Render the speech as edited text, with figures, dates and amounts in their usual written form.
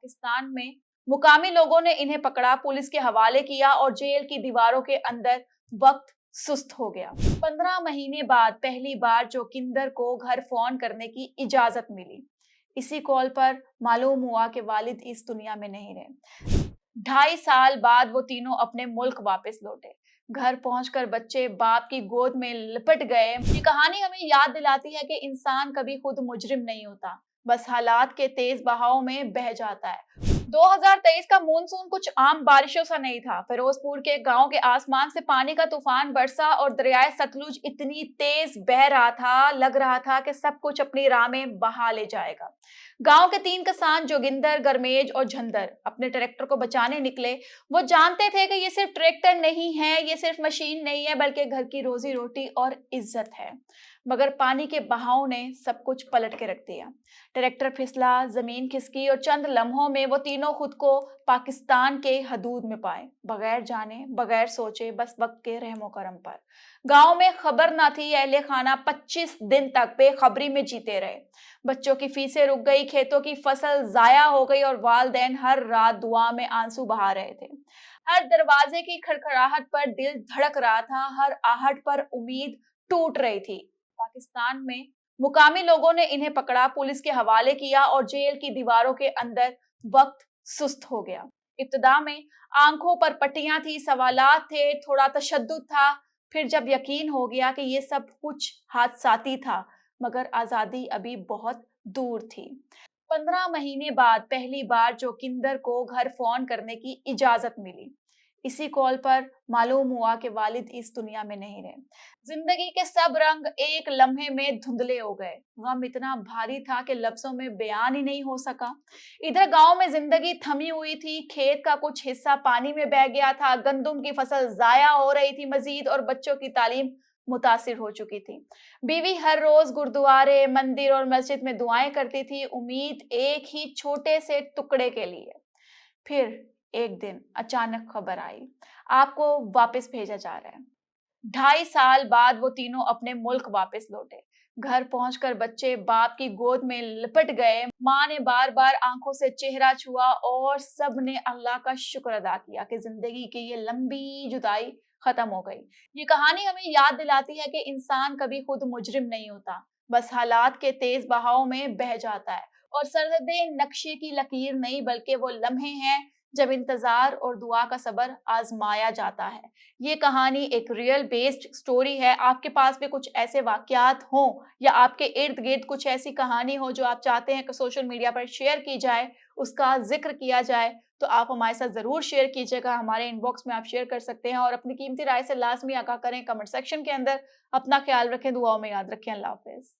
पाकिस्तान में मुकामी लोगों ने इन्हें पकड़ा, पुलिस के हवाले किया और जेल की दीवारों के अंदर वक्त सुस्त हो गया। 15 महीने बाद पहली बार जोगिंदर को घर फोन करने की इजाजत मिली। इसी कॉल पर मालूम हुआ कि वालिद इस दुनिया में नहीं रहे। 2.5 साल बाद वो तीनों अपने मुल्क वापस लौटे। घर पहुंचकर बच्चे बाप की गोद में लिपट गए। ये कहानी हमें याद दिलाती है कि इंसान कभी खुद मुजरिम नहीं होता, बस हालात के तेज बहाव में बह जाता है। 2023 का मानसून कुछ आम बारिशों सा नहीं था। फिरोजपुर के गांव के आसमान से पानी का तूफान बरसा और दरियाए सतलुज इतनी तेज बह रहा था, लग रहा था कि सब कुछ अपनी राह में बहा ले जाएगा। गांव के 3 किसान जोगिंदर, गरमेज और झंदर अपने ट्रैक्टर को बचाने निकले। वो जानते थे कि ये सिर्फ ट्रैक्टर नहीं है, ये सिर्फ मशीन नहीं है, बल्कि घर की रोजी रोटी और इज्जत है। मगर पानी के बहाव ने सब कुछ पलट के रख दिया। ट्रैक्टर फिसला, जमीन खिसकी और चंद लम्हों में वो तीनों खुद को पाकिस्तान के हदूद में पाए, बगैर जाने बगैर सोचे, बस वक्त के रहमो करम पर। गांव में खबर ना थी, अहले खाना 25 दिन तक बेखबरी में जीते रहे। बच्चों की फीसें रुक गई, खेतों की फसल जाया हो गई और वालदैन हर रात दुआ में आंसू बहा रहे थे। हर दरवाजे की खड़खड़ाहट पर दिल धड़क रहा था, हर आहट पर उम्मीद टूट रही थी। पाकिस्तान में मुकामी लोगों ने इन्हें पकड़ा, पुलिस के हवाले किया और जेल की दीवारों के अंदर वक्त सुस्त हो गया। इब्तिदा में आंखों पर पट्टियां थी, सवालात थे, थोड़ा तशद्दुद था। फिर जब यकीन हो गया कि ये सब कुछ हादसाती था, मगर आजादी अभी बहुत दूर थी। 15 महीने बाद पहली बार जोगिंदर को घर फोन करने की इजाजत मिली। इसी कॉल पर मालूम हुआ कि वालिद इस दुनिया में नहीं रहे। जिंदगी के सब रंग एक लम्हे में धुंधले हो गए। गम इतना भारी था कि लफ्जों में बयान ही नहीं हो सका। इधर गांव में जिंदगी थमी हुई थी, खेत का कुछ हिस्सा पानी में बह गया था, गंदुम की फसल जाया हो रही थी मजीद, और बच्चों की तालीम मुतासिर हो चुकी थी। बीवी हर रोज गुरुद्वारे, मंदिर और मस्जिद में दुआएं करती थी, उम्मीद एक ही छोटे से टुकड़े के लिए। फिर एक दिन अचानक खबर आई, आपको वापस भेजा जा रहा है। 2.5 साल बाद वो तीनों अपने मुल्क वापस लौटे। घर पहुंचकर बच्चे बाप की गोद में लिपट गए। माँ ने बार बार आंखों से चेहरा छुआ और सब ने अल्लाह का शुक्र अदा किया कि जिंदगी की ये लंबी जुदाई खत्म हो गई। ये कहानी हमें याद दिलाती है कि इंसान कभी खुद मुजरिम नहीं होता, बस हालात के तेज बहाव में बह जाता है। और सरहदें नक्शे की लकीर नहीं, बल्कि वो लम्हे हैं जब इंतजार और दुआ का सब्र आजमाया जाता है। ये कहानी एक रियल बेस्ड स्टोरी है। आपके पास भी कुछ ऐसे वाकयात हों या आपके इर्द गिर्द कुछ ऐसी कहानी हो जो आप चाहते हैं कि सोशल मीडिया पर शेयर की जाए, उसका जिक्र किया जाए, तो आप हमारे साथ जरूर शेयर कीजिएगा। हमारे इनबॉक्स में आप शेयर कर सकते हैं और अपनी कीमती राय से लाजमी आगाह करें कमेंट सेक्शन के अंदर। अपना ख्याल रखें, दुआओं में याद रखें। अल्लाह हाफिज।